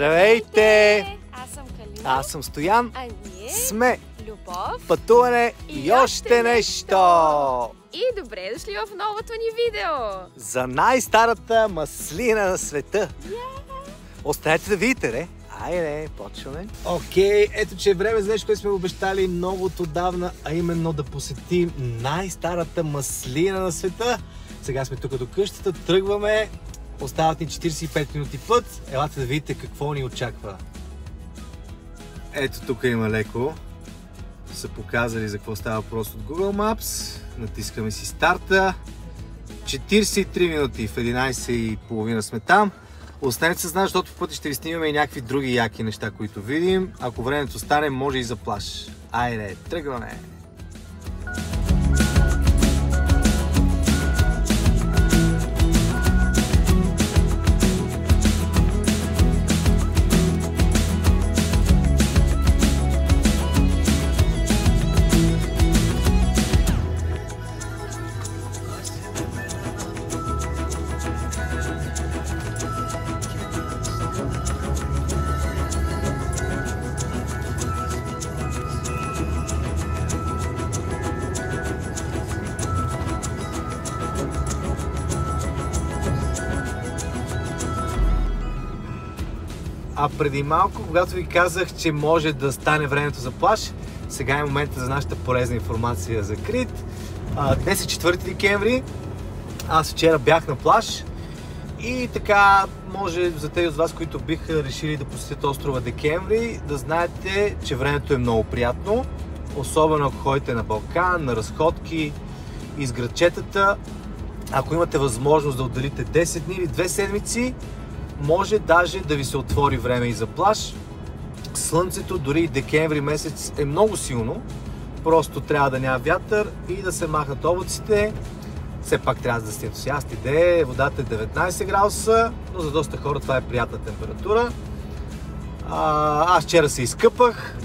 Здравейте! Аз съм Калина. Аз съм Стоян. А ние Сме любов, пътуване и още нещо! И добре дошли в новото ни видео! За най-старата маслина на света. Останете да видите, не? Айде, почваме. Окей, ето че е време за нещо, което сме обещали много отдавна, а именно да посетим най-старата маслина на света. Сега сме тук до къщата, тръгваме. Остават ни 45 минути път. Елате да видите какво ни очаква. Ето тук има леко. Са показали за какво става въпрос от Google Maps. Натискаме си старта. 43 минути, в 11:30 сме там. Останете с нас, защото в пътя ще ви снимаме и някакви други яки неща, които видим. Ако времето стане, може и за плаж. Айде, тръгваме! А преди малко, когато ви казах, че може да стане времето за плаж, сега е момента за нашата полезна информация за Крит. Днес е 4 декември, аз вчера бях на плаж и така може за тези от вас, които биха решили да посетят острова Декември, да знаете, че времето е много приятно, особено ако ходите на Балкан, на разходки, из градчетата. Ако имате възможност да отделите 10 дни или 2 седмици, може даже да ви се отвори време и за плаж. Слънцето дори и декември месец е много силно. Просто трябва да няма вятър и да се махнат облаците. Все пак трябва да сте ентусиасти. Водата е 19 градуса, но за доста хора това е приятна температура. Аз вчера се изкъпах.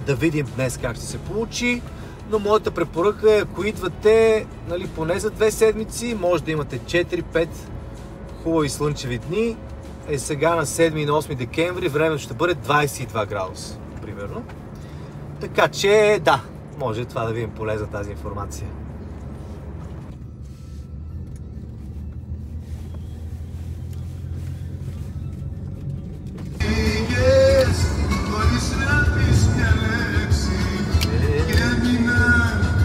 Да видим днес как ще се получи. Но моята препоръка е, ако идвате поне за 2 седмици, може да имате 4-5 хубави слънчеви дни. Сега на 7 и на 8 декември времето ще бъде 22 градуса, примерно. Така че, да, може това да ви е полезна тази информация.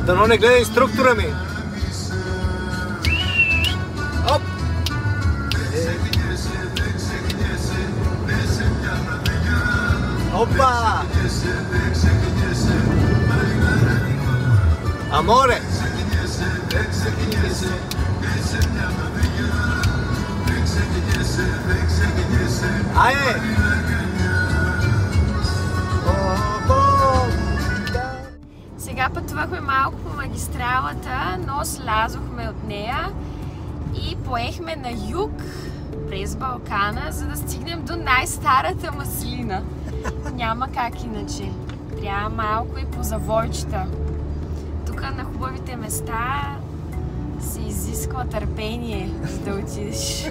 Дано не гледа инструктора ми! Оп! Опа! Аморе! Айде! Сега пътувахме малко по магистралата, но слязохме от нея и поехме на юг през Балкана, за да стигнем до най-старата маслина. Няма как иначе. Трябва малко и по завойчета. Тук на хубавите места се изисква търпение, за да отидеш.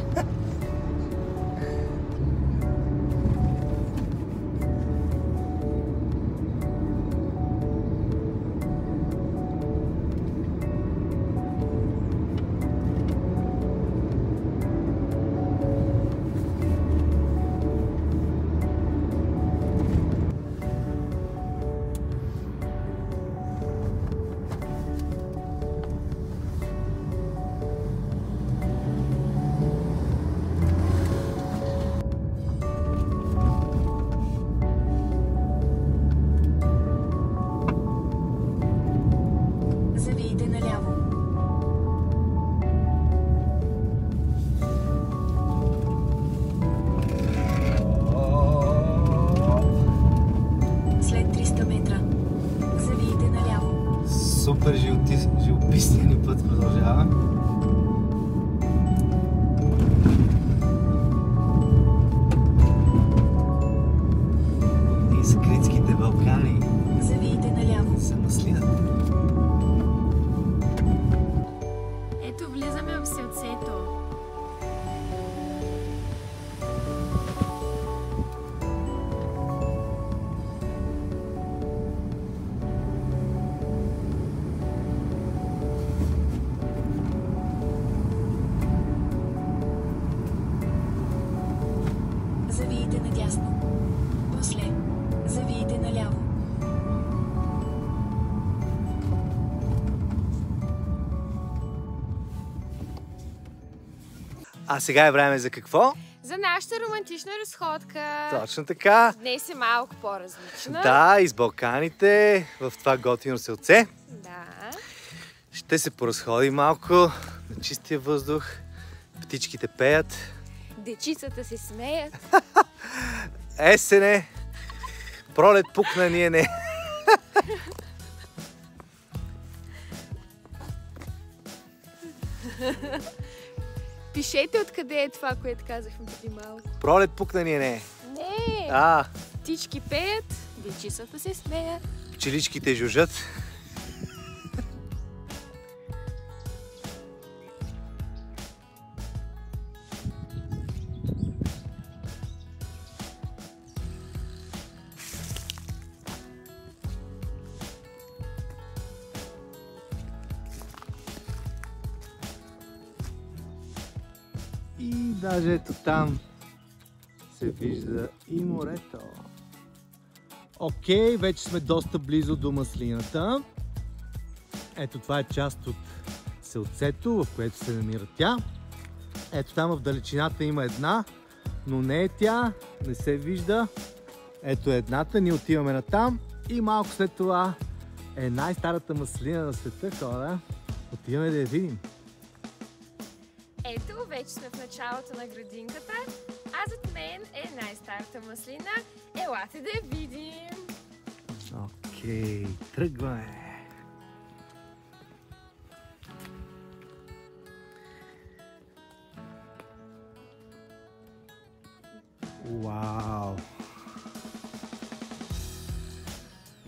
А сега е време за какво? За нашата романтична разходка. Точно така. Днес е малко по-различна. Да, из Балканите, в това готино селце. Да. Ще се поразходим малко на чистия въздух. Птичките пеят. Дечицата се смеят. Есене. Пролет пукна, ние не. Пишете откъде е това, което казахме преди малко. Пролет пукна, ние не. Не! Птички пеят, дечицата се смеят. Пчеличките жужжат. И даже ето там се вижда и морето. Окей, вече сме доста близо до маслината. Ето това е част от селцето, в което се намира тя. Ето там в далечината има една, но не е тя, не се вижда. Ето едната, ние отиваме натам и малко след това е най-старата маслина на света, хора. Отиваме да я видим. Ето, вече сме в началото на градинката, а зад мен е най-старата маслина. Елате да я видим! Окей, тръгваме! Вау!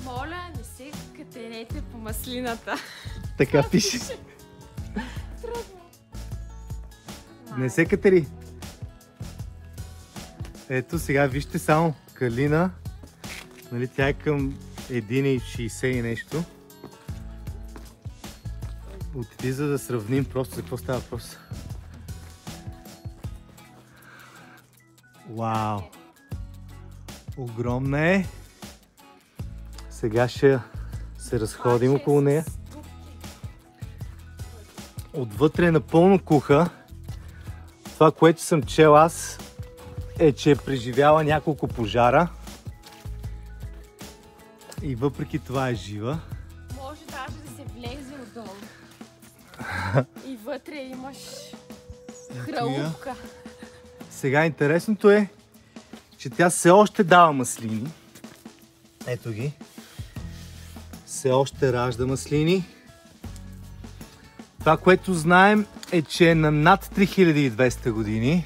Моля, не се катерете по маслината. Така пише. Трудно. Не се катери. Ето сега вижте само Калина. Нали, тя е към 1,60 и нещо. Отиди, за да сравним просто за какво става въпрос. Вау! Огромна е. Сега ще се разходим около нея. Отвътре е напълно куха. Това, което съм чел аз, е, че е преживяла няколко пожара. И въпреки това е жива. Може даже да се влезе отдолу. И вътре имаш хралупка. Сега интересното е, че тя все още дава маслини. Ето ги. Все още ражда маслини. Това, което знаем, е, че е на над 3200 години.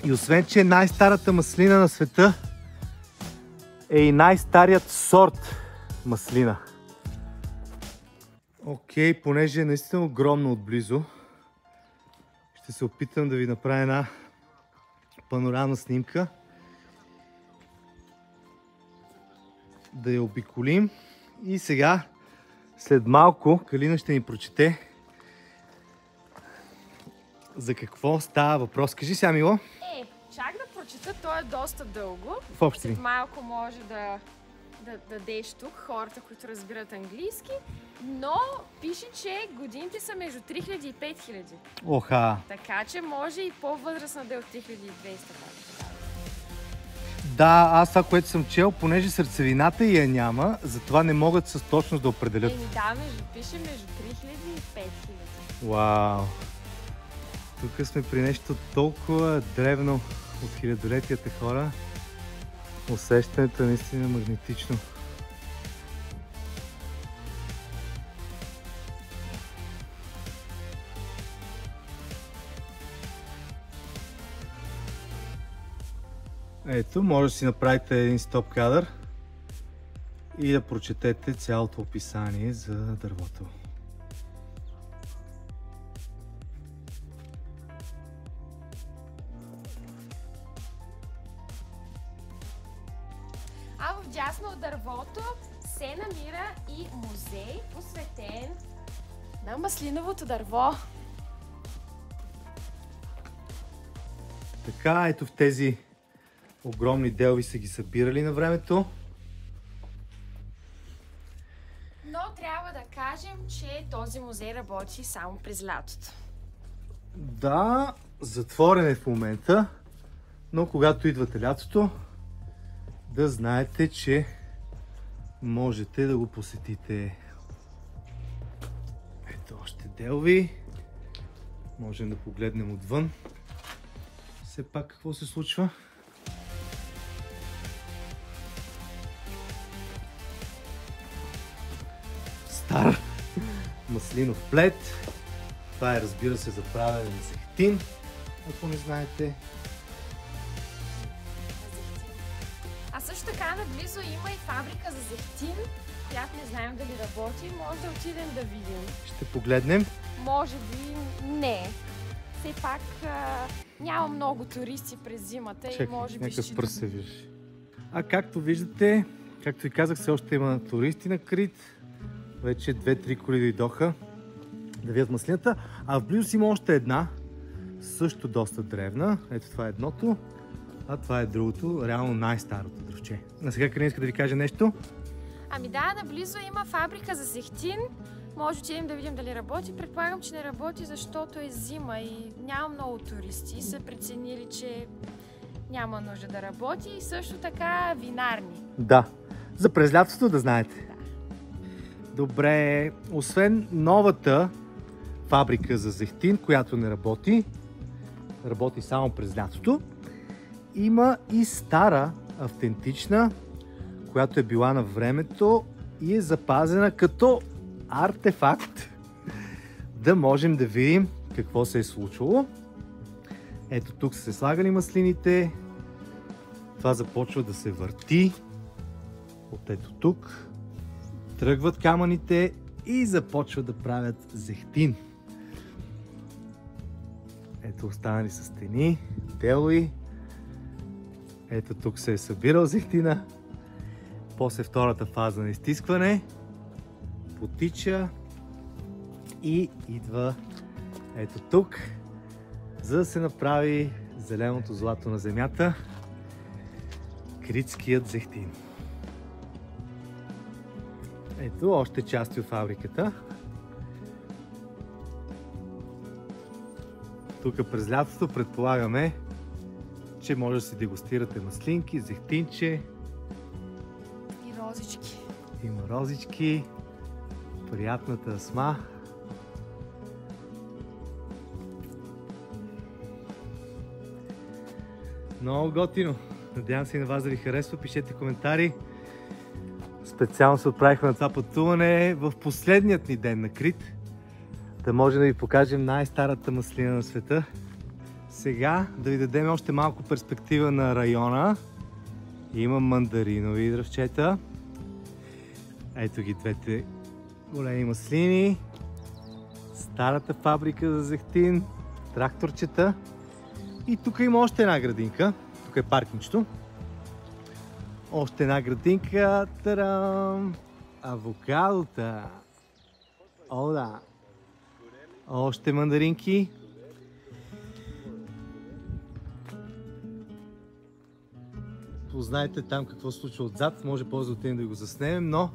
И освен, че е най-старата маслина на света, е и най-старият сорт маслина. Окей, понеже е наистина огромно отблизо, ще се опитам да ви направя една панорамна снимка. Да я обиколим. И сега, след малко, Калина ще ни прочете за какво става въпрос. Кажи сега, Мило. Чак да прочета, то е доста дълго. В общи ли? След малко може да дадеш тук хората, които разбират английски, но пише, че годините са между 3000 и 5000. Оха! Така че може и по-възрастна да е от 3200. Да, аз това, което съм чел, понеже сърцевината я няма, затова не могат с точност да определят. Да, пише между 3000 и 5000. Вау! Тук сме при нещо толкова древно от хилядолетията, хора. Усещането е наистина магнетично. Ето, може да си направите един стоп кадър и да прочетете цялото описание за дървото. А вдясно от дървото се намира и музей, посветен на маслиновото дърво. Така, ето в тези огромни делви са ги събирали на времето. Но трябва да кажем, че този музей работи само през лятото. Да, затворен е в момента, но когато идвате лятото, да знаете, че можете да го посетите. Ето още делви. Можем да погледнем отвън. Все пак какво се случва? Стар маслинов плед. Това е, разбира се, за правене на зехтин, ако не знаете. А също така наблизо има и фабрика за зехтин, която не знаем дали работи. Може да отидем да видим. Ще погледнем. Може би не. Все пак няма много туристи през зимата. Чакай, и може би някакъв ще... пръст се вижда. А както виждате, както ви казах, все още има туристи на Крит. Вече 2-3 коли дойдоха да видят маслината. А в близост има още една, също доста древна. Ето това е едното, а това е другото, реално най-старото дръвче. А сега Карина иска да ви каже нещо. Ами да, наблизо има фабрика за зехтин. Може да отидем да видим дали работи. Предполагам, че не работи, защото е зима и няма много туристи. И са преценили, че няма нужда да работи. И също така винарни. Да, за през лятото да знаете. Добре, освен новата фабрика за зехтин, която не работи, работи само през лятото, има и стара, автентична, която е била на времето и е запазена като артефакт, да можем да видим какво се е случило. Ето тук са се слагали маслините, това започва да се върти, от ето тук. Тръгват камъните и започват да правят зехтин. Ето останали са стени, делои. Ето тук се е събирал зехтина. После втората фаза на изтискване. Потича и идва ето тук, за да се направи зеленото злато на земята. Критският зехтин. Ето още части от фабриката. Тук през лятото предполагаме, че може да си дегустирате маслинки, зехтинче. И розички. Има розички. Приятната асма. Много готино. Надявам се и на вас да ви харесва. Пишете коментари. Специално се отправихме на това пътуване в последният ни ден на Крит. Да може да ви покажем най-старата маслина на света. Сега да ви дадем още малко перспектива на района. Има мандаринови дръвчета. Ето ги двете големи маслини. Старата фабрика за зехтин. Тракторчета. И тук има още една градинка. Тук е паркинчето. Още една градинка. Тарам! Авокадота. О, да. Още мандаринки. Познайте там какво се случва отзад. Може после да отидем да го заснемем, но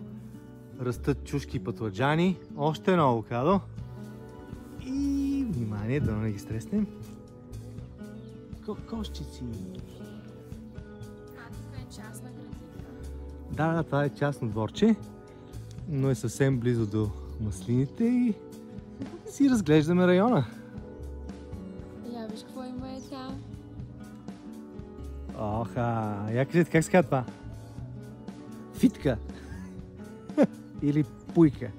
растат чушки и пътладжани. Още едно авокадо. И внимание, да не ги стреснем. Кокошчици. Тук е частна градинка. Да, това е частно дворче, но е съвсем близо до маслините и си разглеждаме района. Я виж какво има е там. Оха, я кажете как се казва това? Фитка или пуйка.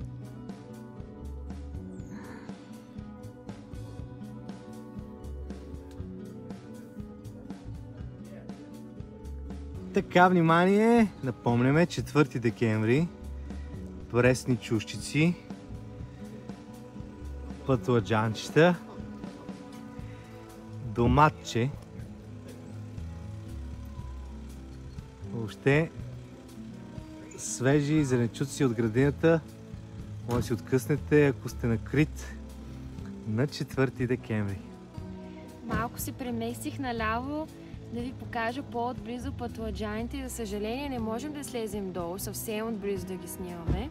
Така, внимание, напомняме 4 декември, пресни чушчици, пътладжанчета, доматче, въобще свежи зеленчуци от градината, може да си откъснете, ако сте на Крит на 4 декември. Малко се преместих наляво да ви покажа по-отблизо пътладжаните. За съжаление не можем да слезем долу, съвсем отблизо да ги снимаме.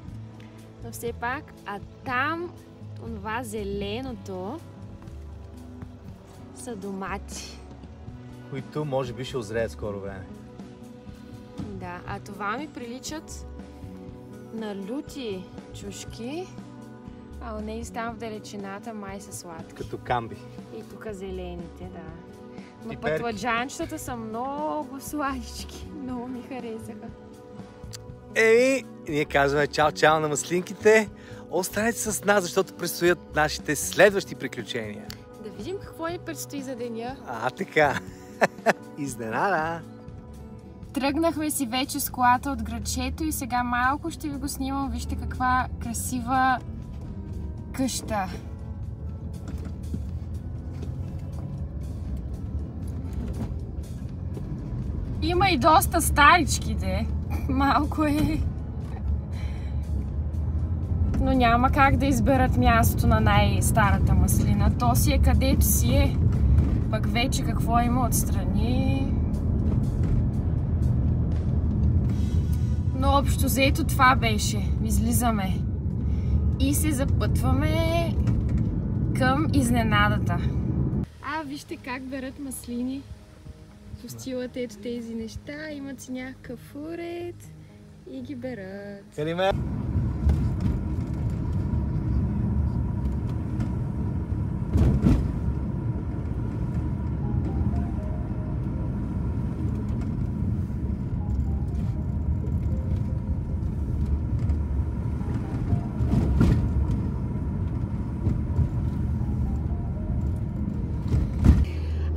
Но все пак, а там това зеленото са домати. Които може би ще озреят скоро време. Да, а това ми приличат на люти чушки, а онези там в далечината май са сладки. Като камби. И тук зелените, да. Но Пиперки. пътладжанчетата са много сладички. Много ми харесаха. Ние казваме чао-чао на маслинките. Останете с нас, защото предстоят нашите следващи приключения. Да видим какво ни предстои за деня. Така. Изненада! Тръгнахме си вече с колата от градчето и сега малко ще ви го снимам. Вижте каква красива къща. Има и доста старичките. Малко е. Но няма как да изберат мястото на най-старата маслина. То си е където си е. Пък вече какво има отстрани. Но общо взето това беше. Излизаме. И се запътваме към изненадата. Вижте как берат маслини. Постилат ето тези неща. Имат си някакъв уред и ги берат. Калиме!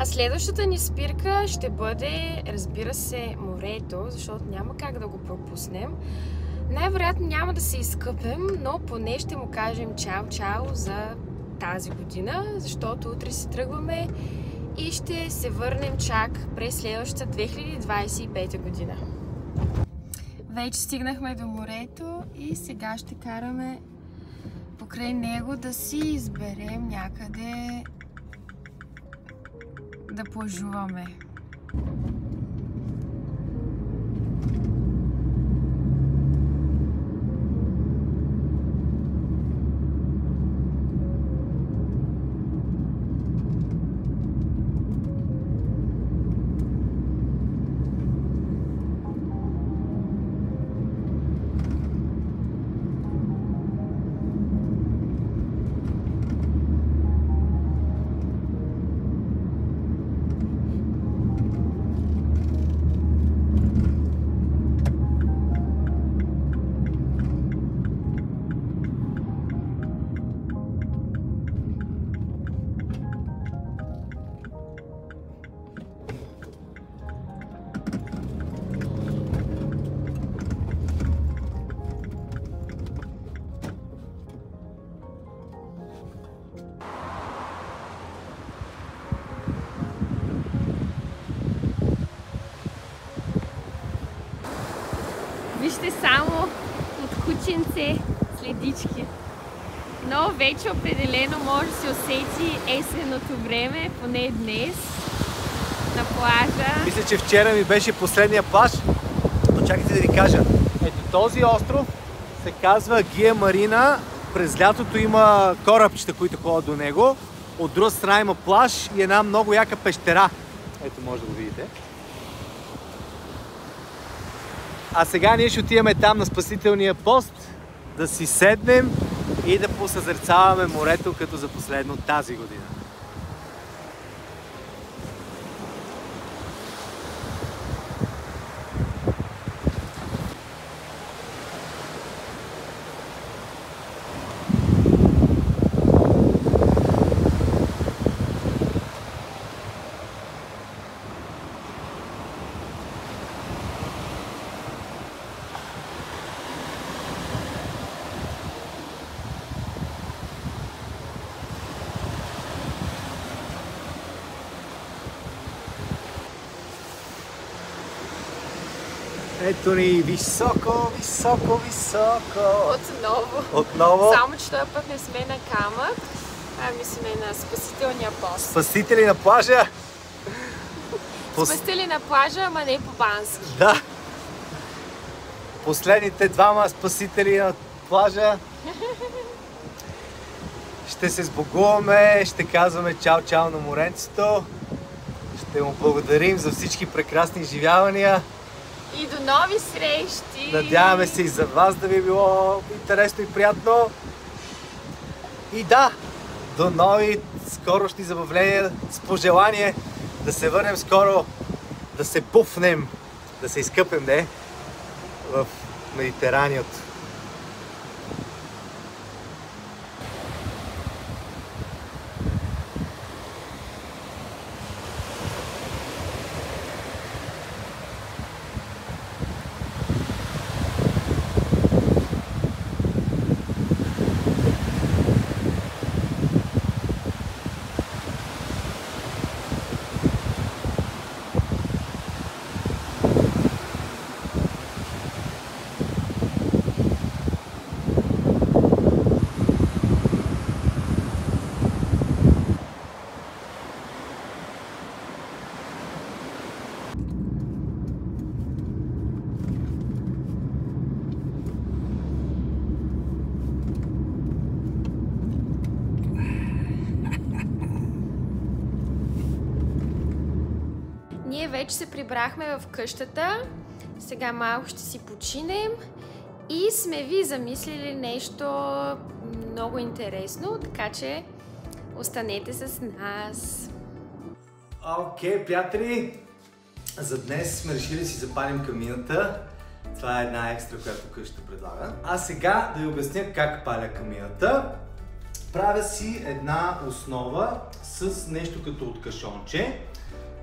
А следващата ни спирка ще бъде, разбира се, морето, защото няма как да го пропуснем. Най-вероятно няма да се изкъпем, но поне ще му кажем чао-чао за тази година, защото утре си тръгваме и ще се върнем чак през следващата 2025 година. Вече стигнахме до морето и сега ще караме покрай него да си изберем някъде да плажуваме. Вижте само от кученце следички. Но вече определено може да се усети есенното време, поне днес, на плажа. Мисля, че вчера ми беше последния плаж, но чакайте да ви кажа. Ето този остров се казва Гия Марина. През лятото има корабчета, които ходят до него. От друга страна има плаж и една много яка пещера. Ето, може да го видите. А сега ние ще отиваме там на спасителния пост, да си седнем и да посъзерцаваме морето като за последно тази година. Ето ни високо, високо, високо. Отново. Само, че този път не сме на камък, ами сме на спасителния пост. Спасители на плажа. Спасители на плажа, ама не по-бански. Да. Последните двама спасители на плажа Ще се сбогуваме, ще казваме чао-чао на моренцето. Ще му благодарим за всички прекрасни изживявания. И до нови срещи! Надяваме се и за вас да ви е било интересно и приятно. И да, до нови скорошни забавления с пожелание да се върнем скоро, да се пуфнем, да се изкъпем, в Медитеранието. Ние вече се прибрахме в къщата. Сега малко ще си починем и сме ви замислили нещо много интересно, така че останете с нас. Окей, приятели! За днес сме решили да си запалим камината. Това е една екстра, която къщата предлага. А сега да ви обясня как паля камината. Правя си една основа с нещо като от кашонче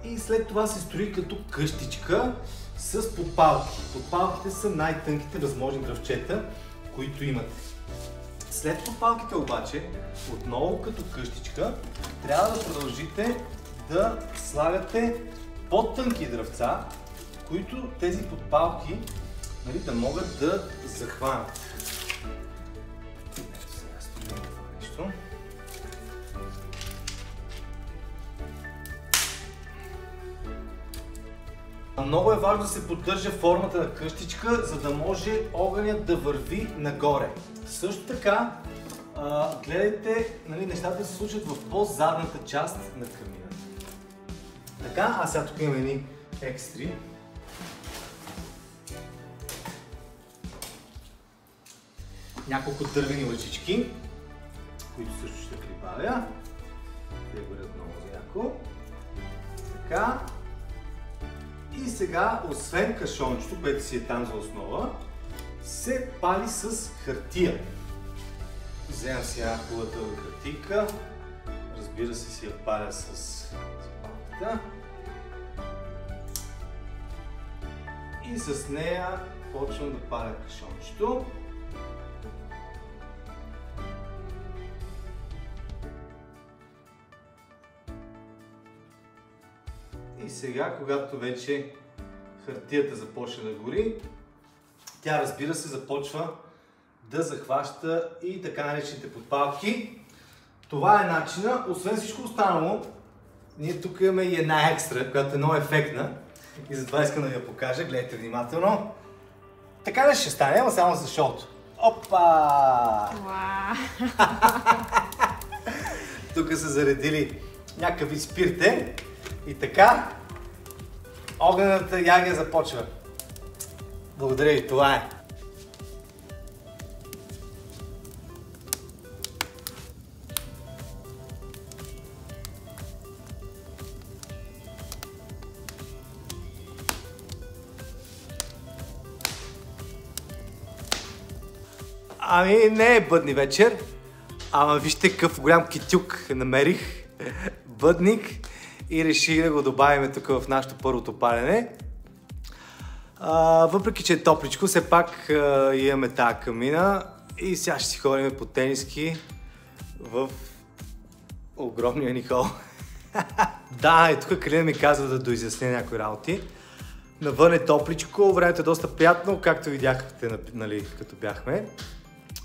и след това се строи като къщичка с подпалки. Подпалките са най-тънките възможни дръвчета, които имате. След подпалките обаче, отново като къщичка, трябва да продължите да слагате по-тънки дръвца, които тези подпалки да могат да захванат. Ето сега строим това нещо. Много е важно да се поддържа формата на къщичка, за да може огънят да върви нагоре. Също така, гледайте нещата да се случат в по-задната част на камина. Така, а сега тук имаме едни екстри. Няколко дървени лъчички, които също ще прибавя. Те горят много яко. Така. И сега, освен кашончето, което си е там за основа, се пали с хартия. Вземам сега хубавата хартийка. Разбира се, си я паля с палката. И с нея почвам да паля кашончето. И сега, когато вече хартията започне да гори, тя, разбира се, започва да захваща и така наречените подпалки. Това е начина. Освен всичко останало, ние тук имаме и една екстра, която е много ефектна. И затова искам да ви я покажа. Гледайте внимателно. Така ли ще стане, ама само за шоуто. Опа! Тук са заредили някакъв вид спирте. И така, огнената ягия започва. Благодаря ви, това е. Ами не е бъдни вечер, ама вижте какъв голям китюк намерих. Бъдник. И реших да го добавим тук в нашето първото палене. Въпреки че е топличко, все пак имаме тази камина и сега ще си ходим по тениски в огромния ни хол. Да, и тук Калина ми казва да доизясня някои работи. Навън е топличко, времето е доста приятно, както видяхте, като бяхме.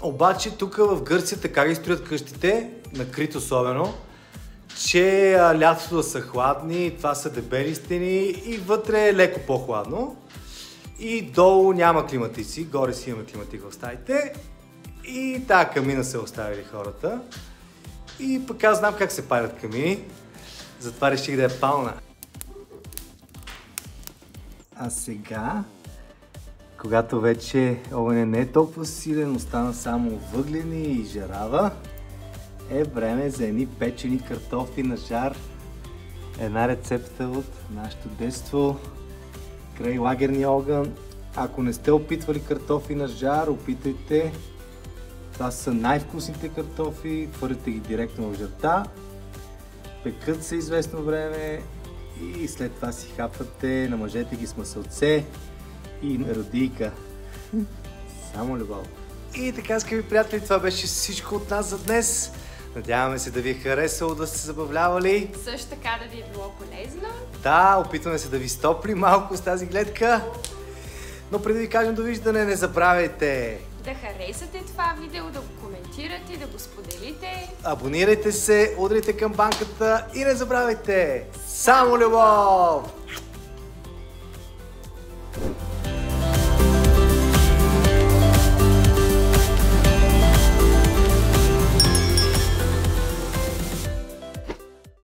Обаче тук в Гърция така ги строят къщите, на Крит особено, че лятото да са хладни, това са дебели стени и вътре е леко по-хладно. И долу няма климатици, горе си имаме климатик в стаите. И тази камина са оставили хората. И пък аз знам как се палят камини, затова реших да я пална. А сега, когато вече огъня не е толкова силен, остана само въглени и жарава, е време за едни печени картофи на жар. Една рецепта от нашето детство, край лагерния огън. Ако не сте опитвали картофи на жар, опитайте. Това са най-вкусните картофи, хвърляте ги директно в жарта, пекат се известно време и след това си хапвате, намажете ги с масълце и родийка. Само любов. И така, скъпи приятели, това беше всичко от нас за днес. Надяваме се да ви е харесало, да сте се забавлявали. Също така да ви е било полезно. Да, опитваме се да ви стопли малко с тази гледка. Но преди да ви кажем довиждане, не забравяйте да харесате това видео, да го коментирате, да го споделите. Абонирайте се, удрите камбанката и не забравяйте! Само любов!